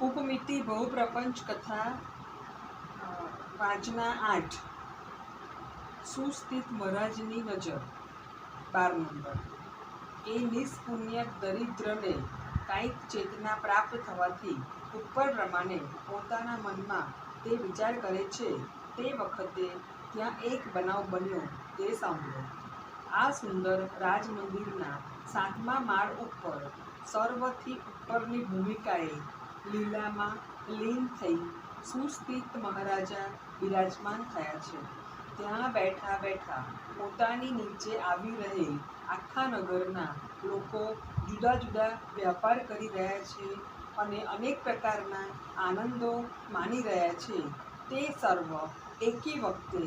ઉપમિતિ બહુપ્રપંચ કથા વાંચના 8 સુસ્થિત મહારાજની નજર 12 નંબર। એ નિષ્પુણ્ય દરિદ્રને કાંઈક ચેતના પ્રાપ્ત થવાથી ઉપર પ્રમાણે પોતાના મનમાં તે વિચાર કરે છે તે વખતે ત્યાં એક બનાવ બન્યો તે સાંભળો। આ સુંદર રાજમંદિરના 7મા માળ ઉપર સર્વથી ઉપરની ભૂમિકાએ લીલામાં લીન થઈ સુસ્થિત મહારાજા બિરાજમાન થયા છે। ત્યાં બેઠા બેઠા પોતાની નીચે આવી રહેલ આખા નગરના લોકો જુદા જુદા વ્યાપાર કરી રહ્યા છે અને અનેક પ્રકારના આનંદો માણી રહ્યા છે તે સર્વ એકી વખતે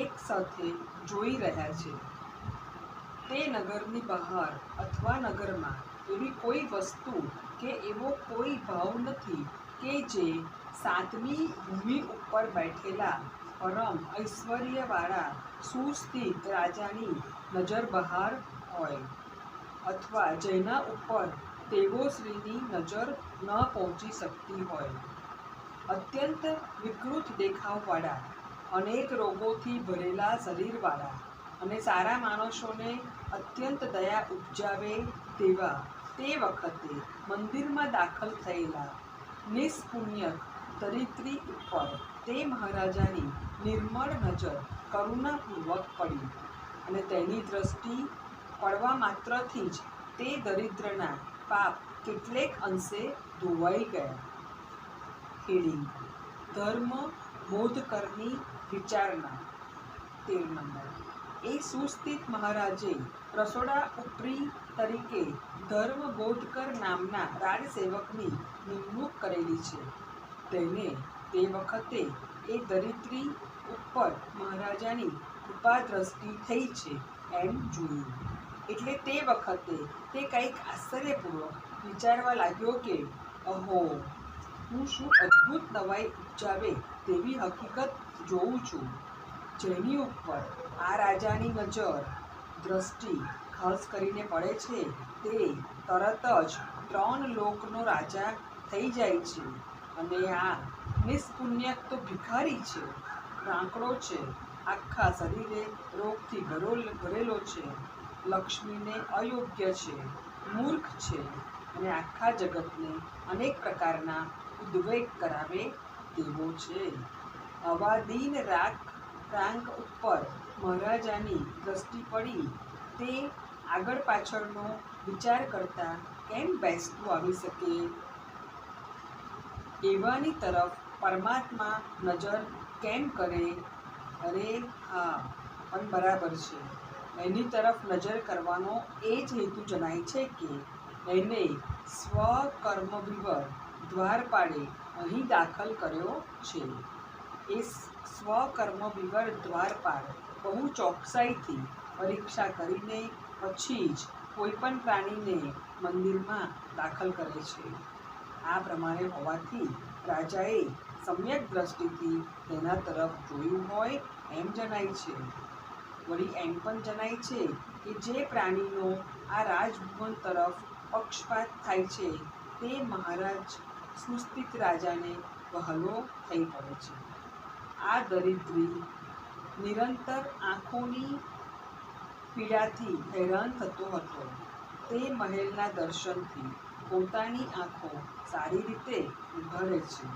એક સાથે જોઈ રહ્યા છે। તે નગરની બહાર અથવા નગરમાં એવી કોઈ વસ્તુ કે એવો કોઈ ભાવ નથી કે જે 7મી ભૂમિ ઉપર બેઠેલા પરમ ઐશ્વર્યવાળા સુસ્થિત રાજાની નજર બહાર હોય અથવા જેના ઉપર તેઓશ્રીની નજર ન પહોંચી શકતી હોય। અત્યંત વિકૃત દેખાવવાળા, અનેક રોગોથી ભરેલા શરીરવાળા અને સારા માણસોને અત્યંત દયા ઉપજાવે તેવા તે વખતે મંદિરમાં દાખલ થયેલા નિષ્પુણ્ય દરિદ્રી ઉપર તે મહારાજાની નિર્મળ નજર કરુણાપૂર્વક પડી અને તેની દ્રષ્ટિ પડવા માત્રથી જ તે દરિદ્રના પાપ કેટલેક અંશે ધોવાઈ ગયા। હેડિંગ: ધર્મ બોધકરની વિચારણા 13 નંબર। એ સુસ્થિત મહારાજે રસોડા ઉપરી તરીકે ધર્મ બોધકર નામના રાજસેવકની નિમણૂક કરેલી છે। તેને તે વખતે એ દરિદ્રી ઉપર મહારાજાની કૃપા દ્રષ્ટિ થઈ છે એમ જોયું. એટલે તે વખતે તે કંઈક આશ્ચર્યપૂર્વક વિચારવા લાગ્યો કે અહો, હું શું અદ્ભુત નવાઈ ઉપજાવે તેવી હકીકત જોઉં છું, જેની ઉપર આ રાજાની નજર દ્રષ્ટિ ખાસ કરીને પડે છે તે તરત જ 3 લોકનો રાજા થઈ જાય છે. અને આ નિષ્પુણ્યક તો ભિખારી છે, રાંકડો છે, આખા શરીરે રોગથી ભરેલો છે, લક્ષ્મીને અયોગ્ય છે, મૂર્ખ છે અને આખા જગતને અનેક પ્રકારના ઉદ્વેગ કરાવે તેવો છે. આવા દીન રાંક ઉપર મહારાજાની દ્રષ્ટિ પડી તે આગળ પાછળનો વિચાર કરતા કેમ બેસતું આવી શકે? એવાની તરફ પરમાત્મા નજર કેમ કરે? અરે હા, પણ બરાબર છે. એની તરફ નજર કરવાનો એ જ હેતુ જણાય છે કે એને સ્વકર્મવિવર દ્વારપાળે અહીં દાખલ કર્યો છે. એ સ્વકર્મવિવર દ્વારપાળ બહુ ચોકસાઈથી પરીક્ષા કરીને પછી જ કોઈ પણ પ્રાણીને મંદિરમાં દાખલ કરે છે. આ પ્રમાણે હોવાથી રાજાએ સમ્યક દ્રષ્ટિથી તેના તરફ જોયું હોય એમ જણાય છે. વળી એમ પણ જણાય છે કે જે પ્રાણીનો આ રાજભુવન તરફ પક્ષપાત થાય છે તે મહારાજ સુસ્થિત રાજાને વહાલો થઈ પડે છે. આ દરિદ્રી નિરંતર આંખોની પીડાથી હેરાન થતો હતો. તે મહેલના દર્શનથી પોતાની આંખો સારી રીતે ઉઘાડે છે.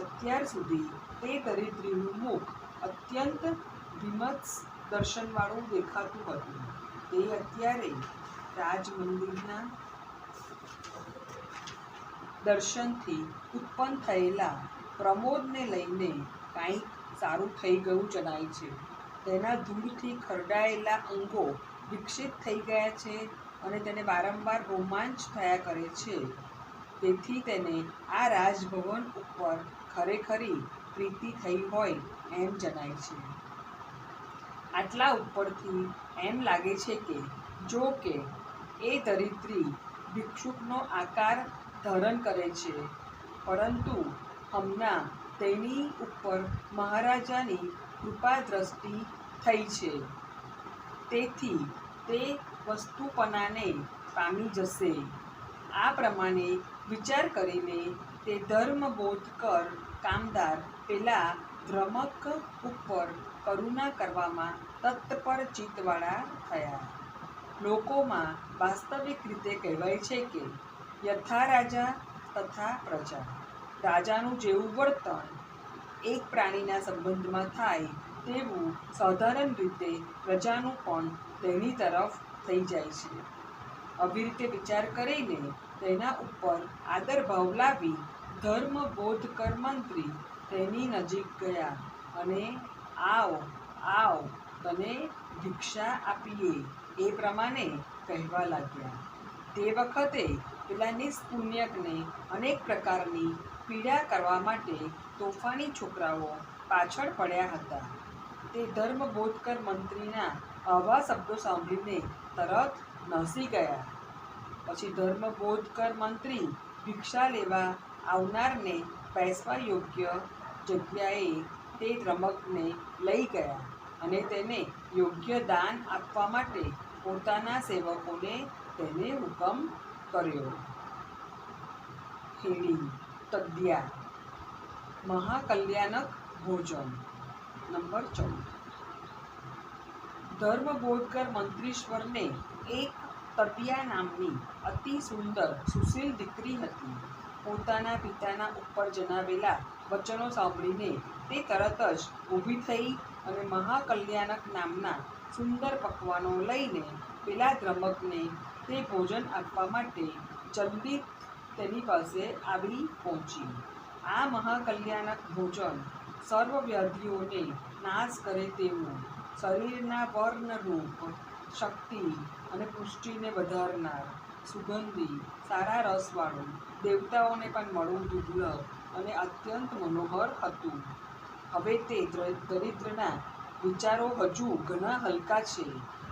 અત્યાર સુધી તે દરિદ્રીનું મુખ અત્યંત ભીભત્સ દર્શનવાળું દેખાતું હતું. તે અત્યારે રાજમંદિરના દર્શનથી ઉત્પન્ન થયેલા પ્રમોદને લઈને કાંઈક સારું થઈ ગયું જણાય છે. તેના ધૂળથી ખરડાયેલા અંગો વિકસિત થઈ ગયા છે અને તેને વારંવાર રોમાંચ થયા કરે છે. તેથી તેને આ રાજભવન ઉપર ખરેખરી પ્રીતિ થઈ હોય એમ જણાય છે. આટલા ઉપરથી એમ લાગે છે કે જો કે એ દરિદ્રી ભિક્ષુકનો આકાર ધારણ કરે છે, પરંતુ હમણાં તેની ઉપર મહારાજાની કૃપા દ્રષ્ટિ થઈ છે, તેથી તે વસ્તુપનાને પામી જશે. આ પ્રમાણે વિચાર કરીને તે ધર્મબોધકર કામદાર પેલા ભ્રમક ઉપર કરુણા કરવામાં તત્પર ચિત્તવાળા થયા. લોકોમાં વાસ્તવિક રીતે કહેવાય છે કે યથા રાજા તથા પ્રજા. રાજાનું જેવું વર્તન એક પ્રાણીના સંબંધમાં થાય તેવું સાધારણ રીતે પ્રજાનું પણ તેની તરફ થઈ જાય છે. આવી રીતે વિચાર કરીને તેના ઉપર આદરભાવ લાવી ધર્મબોધકર મંત્રી તેની નજીક ગયા અને આવ આવ, તને ભિક્ષા આપીએ એ પ્રમાણે કહેવા લાગ્યા. તે વખતે પેલા નિષ્પુણ્યકને અનેક પ્રકારની પીડા કરવા માટે તોફાની છોકરાઓ પાછળ પડ્યા હતા. તે ધર્મબોધકર મંત્રીના આવા શબ્દો સાંભળીને તરત નાસી ગયા. પછી ધર્મબોધકર મંત્રી ભિક્ષા લેવા આવનારને બેસવા યોગ્ય જગ્યાએ તે રમકને લઈ ગયા અને તેને યોગ્ય દાન આપવા માટે પોતાના સેવકોને તેને હુકમ કર્યો. હેડિંગ: તદ્યા મહાકલ્યાણક ભોજન. નંબર 14. ધર્મબોધકર મંત્રીશ્વરને એક તદિયા નામની અતિ સુંદર સુશીલ દીકરી હતી. પોતાના પિતાના ઉપર જણાવેલા વચનો સાંભળીને તે તરત જ ઊભી થઈ અને મહાકલ્યાણક નામના સુંદર પકવાનો લઈને પેલા દ્રમકને તે ભોજન આપવા માટે જલ્દી તેની પાસે આવી પહોંચી. આ મહાકલ્યાણક ભોજન સર્વ વ્યાધિઓને નાશ કરે તેવું, શરીરના વર્ણરૂપ, શક્તિ અને પુષ્ટિને વધારનાર, સુગંધી, સારા રસવાળું, દેવતાઓને પણ મળવું દુર્લભ અને અત્યંત મનોહર હતું. હવે તે દરિદ્રના વિચારો હજુ ઘણા હલકા છે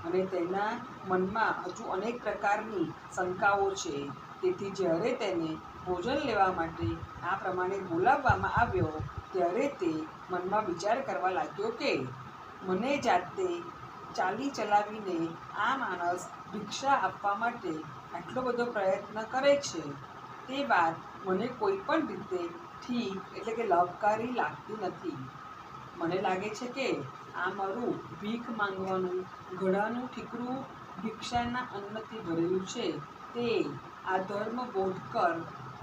અને તેના મનમાં હજુ અનેક પ્રકારની શંકાઓ છે. તેથી જ્યારે તેને ભોજન લેવા માટે આ પ્રમાણે બોલાવવામાં આવ્યો ત્યારે તે મનમાં વિચાર કરવા લાગ્યો કે મને જાતે ચાલી ચલાવીને આ માણસ ભિક્ષા આપવા માટે આટલો બધો પ્રયત્ન કરે છે તે વાત મને કોઈ પણ રીતે ઠીક એટલે કે લાભકારી લાગતી નથી. મને લાગે છે કે આ મારું ભીખ માંગવાનું ગળાનું ઠીકરું ભિક્ષાના અન્નથી ભરેલું છે તે આ ધર્મ બોધકર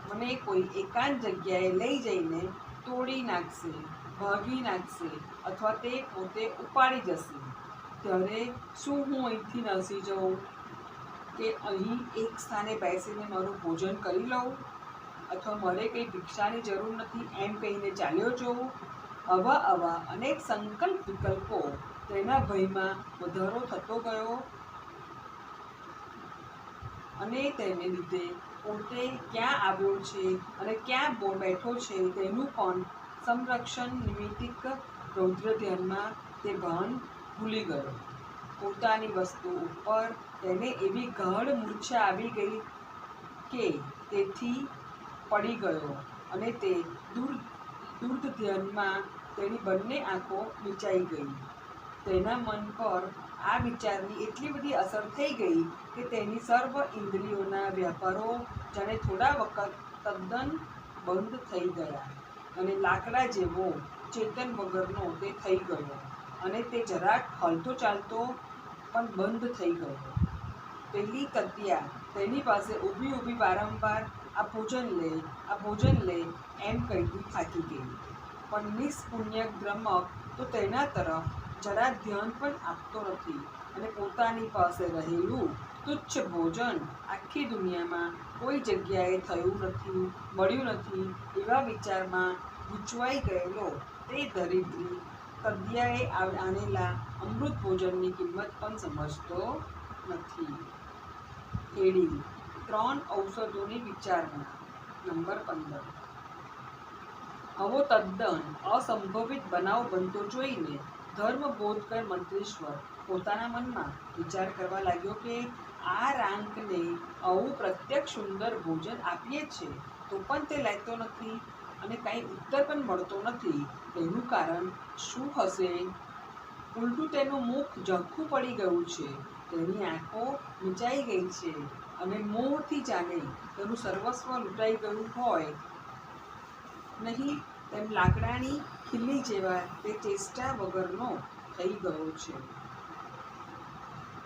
મને કોઈ એકાંત જગ્યાએ લઈ જઈને તોડી નાખશે, ભાગી નાખશે અથવા તે પોતે ઉપાડી જશે. ત્યારે શું હું અહીંથી નસી જાઉં કે અહીં એક સ્થાને બેસીને મારું ભોજન કરી લઉં અથવા મારે કંઈ ભિક્ષાની જરૂર નથી એમ કહીને ચાલ્યો જવું? આવા અનેક સંકલ્પ વિકલ્પો તેના ભયમાં વધારો થતો ગયો અને તેને લીધે પોતે ક્યાં આવ્યો છે અને ક્યાં બેઠો છે તેનું પણ સંરક્ષણ નિમિત્તિક રૌદ્ર ધ્યાનમાં તે ભાન ભૂલી ગયો. પોતાની વસ્તુ ઉપર તેને એવી ગાઢ મૂર્છા આવી ગઈ કે તેથી પડી ગયો અને તે દૂર ધ્યાનમાં તેની બંને આંખો મીચાઈ ગઈ. તેના મન પર આ વિચારની એટલી બધી અસર થઈ ગઈ કે તેની સર્વ ઇન્દ્રિયોના વ્યાપારો જાણે થોડા વખત તદ્દન બંધ થઈ ગયા અને લાકડા જેવો ચેતન વગરનો તે થઈ ગયો અને તે જરાક હલતો ચાલતો પણ બંધ થઈ ગયો. પેલી કત્યા તેની પાસે ઊભી વારંવાર આ ભોજન લે એમ કહીથી થાકી ગઈ. પણ નિષ્પુણ્ય ગ્રમક તો તેના તરફ જરા ધ્યાન પણ આપતો નથી અને પોતાની પાસે રહેલું તુચ્છ ભોજન આખી દુનિયામાં કોઈ જગ્યાએ મળ્યું નથી એવા વિચારમાં ગૂંચવાઈ ગયેલો તે દરિદ્રી કદ્યાએ આનેલા અમૃત ભોજનની કિંમત પણ સમજતો નથી. હેડી 3 ઔષધોની વિચારણા. નંબર 15. આવો તદ્દન અસંભવિત બનાવ બનતો જોઈને ધર્મબોધકર મંત્રીશ્વર પોતાના મનમાં વિચાર કરવા લાગ્યો કે આ રાંકને આવું પ્રત્યક્ષ સુંદર ભોજન આપીએ છે તો પણ તે લેતો નથી અને કાંઈ ઉત્તર પણ મળતો નથી. તેનું કારણ શું હશે? ઉલટું તેનું મુખ ઝાંખું પડી ગયું છે, તેની આંખો મીચાઈ ગઈ છે અને મોહથી જાણે તેનું સર્વસ્વ લૂંટાઈ ગયું હોય નહીં તેમ લાકડાની ખીલી જેવા તે ચેષ્ટા વગરનો થઈ ગયો છે.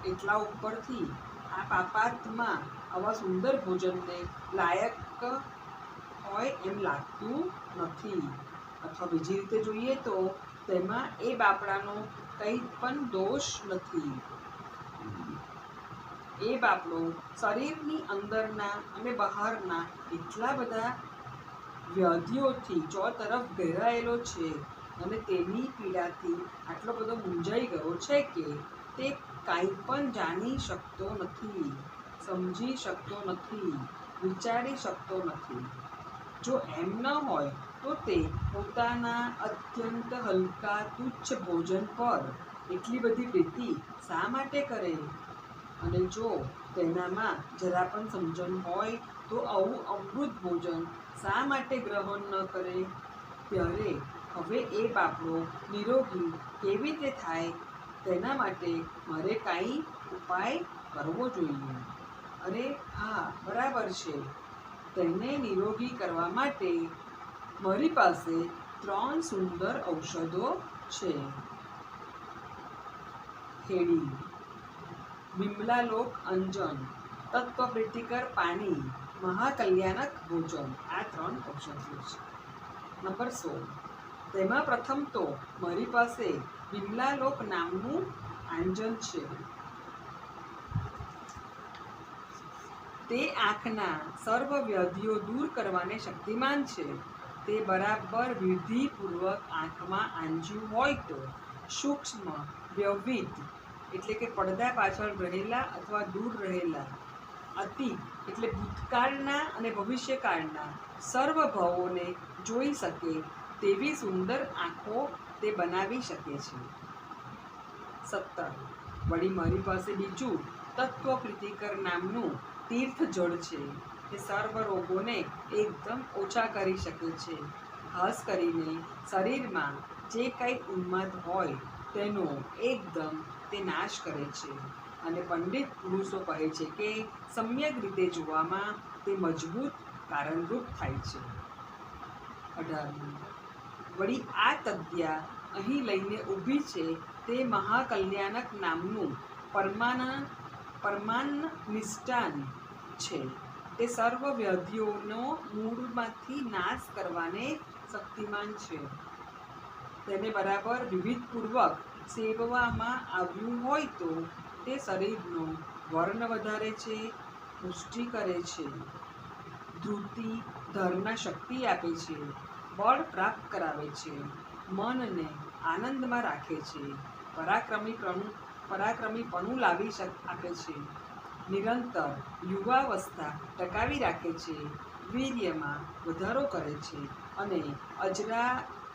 એટલા ઉપરથી આ પાપાત્મા આવા સુંદર ભોજનને લાયક હોય એમ લાગતું નથી. અથવા બીજી રીતે જોઈએ તો તેમાં એ બાપડાનો કંઈ પણ દોષ નથી. એ બાપડો શરીરની અંદરના અને બહારના એટલા બધા વ્યાધિઓથી ચોતરફ ઘેરાયેલો છે અને તેની પીડાથી આટલો બધો મૂંઝાઈ ગયો છે કે તે કાંઈ પણ જાણી શકતો નથી, સમજી શકતો નથી, વિચારી શકતો નથી. જો એમ ન હોય તો તે પોતાના અત્યંત હલકા તુચ્છ ભોજન પર એટલી બધી પ્રીતિ શા માટે કરે? અને જો તેનામાં જરા પણ સમજણ હોય તો આવું અમૃત ભોજન શા માટે ગ્રહણ ન કરે? ત્યારે હવે એ બાપડો નિરોગી કેવી રીતે થાય તેના માટે મારે કાંઈ ઉપાય કરવો જોઈએ. અરે હા, બરાબર છે. તેને નિરોગી કરવા માટે મારી પાસે 3 સુંદર ઔષધો છે. હેડી બિમલાલોક અંજન, તત્વપ્રીતિકર પાણી, મહાકલ્યાણક ભોજન. આ 3 ઔષધિઓ છે. નંબર 16. તેમાં પ્રથમ તો મારી પાસે બિમલાલોક નામનું આંજન છે. તે આંખના સર્વ વ્યાધિઓ દૂર કરવાને શક્તિમાન છે. તે બરાબર વિધિપૂર્વક આંખમાં આંજ્યું હોય તો સૂક્ષ્મ વ્યવહિત એટલે કે પડદા પાછળ રહેલા અથવા દૂર રહેલા અતીત એટલે ભૂતકાળના અને ભવિષ્યકાળના સર્વ ભાવોને જોઈ શકે તેવી સુંદર આંખો તે બનાવી શકે છે. 17. વળી મારી પાસે બીજું તત્વપ્રીતિકર નામનું તીર્થ જળ છે. તે સર્વ રોગોને એકદમ ઓછા કરી શકે છે. ખાસ કરીને શરીરમાં જે કંઈ ઉન્માદ હોય તેનો એકદમ તે નાશ કરે છે. અને પંડિત પુરુષો કહે છે કે સમ્યક રીતે જોવામાં તે મજબૂત કારણરૂપ થાય છે. 18. વળી આ તદ્યા અહીં લઈને ઊભી છે તે મહાકલ્યાણક નામનું પરમાન્નિષ્ટાન છે. તે સર્વ વ્યાધિઓનો મૂળમાંથી નાશ કરવાને શક્તિમાન છે. તેને બરાબર વિધિપૂર્વક સેવવામાં આવ્યું હોય તો તે શરીરનો વર્ણ વધારે છે, પુષ્ટિ કરે છે, ધૃતિ ધારણા શક્તિ આપે છે, બળ પ્રાપ્ત કરાવે છે, મનને આનંદમાં રાખે છે, પરાક્રમીપણું લાવી આપે છે, નિરંતર યુવાવસ્થા ટકાવી રાખે છે, વીર્યમાં વધારો કરે છે અને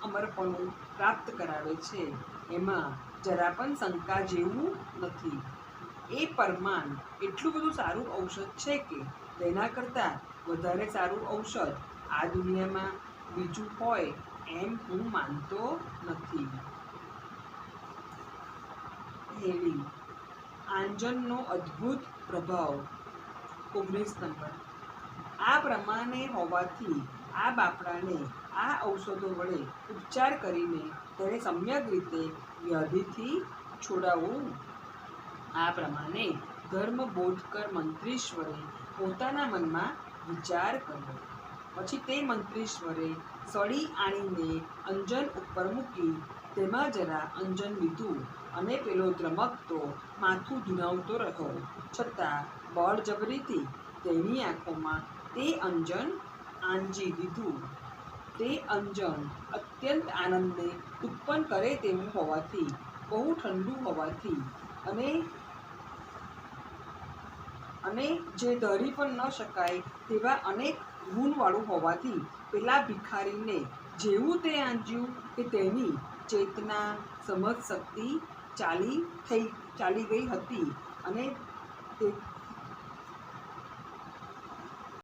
અમરપણું પ્રાપ્ત કરાવે છે. એમાં જરા પણ શંકા જેવું નથી. એ પરમાન એટલું બધું સારું ઔષધ છે કે તેના કરતાં વધારે સારું ઔષધ આ દુનિયામાં બીજું હોય એમ હું માનતો નથી. હેડી આંજનનો અદ્ભુત પ્રભાવ. 19 નંબર. આ પ્રમાણે હોવાથી આ બાપડાને આ ઔષધો વડે ઉપચાર કરીને તેને સમ્યક રીતે વ્યાધિથી છોડાવવું. આ પ્રમાણે ધર્મબોધકર મંત્રીશ્વરે પોતાના મનમાં વિચાર કર્યો. પછી તે મંત્રીશ્વરે સળી આણીને અંજન ઉપર મૂકી તેમાં જરા અંજન લીધું અને પેલો ધ્રમકતો માથું ધુણાવતો રહ્યો, છતાં બળજબરીથી તેની આંખોમાં તે અંજન આંજી દીધું. તે અંજન અત્યંત આનંદને ઉત્પન્ન કરે તેવું હોવાથી, બહુ ઠંડુ હોવાથી અને જે ધરી પણ ન શકાય તેવા અનેક ગુણવાળું હોવાથી પેલા ભિખારીને જેવું તે આંજ્યું કે તેની ચેતના સમજશક્તિ ચાલી ગઈ હતી અને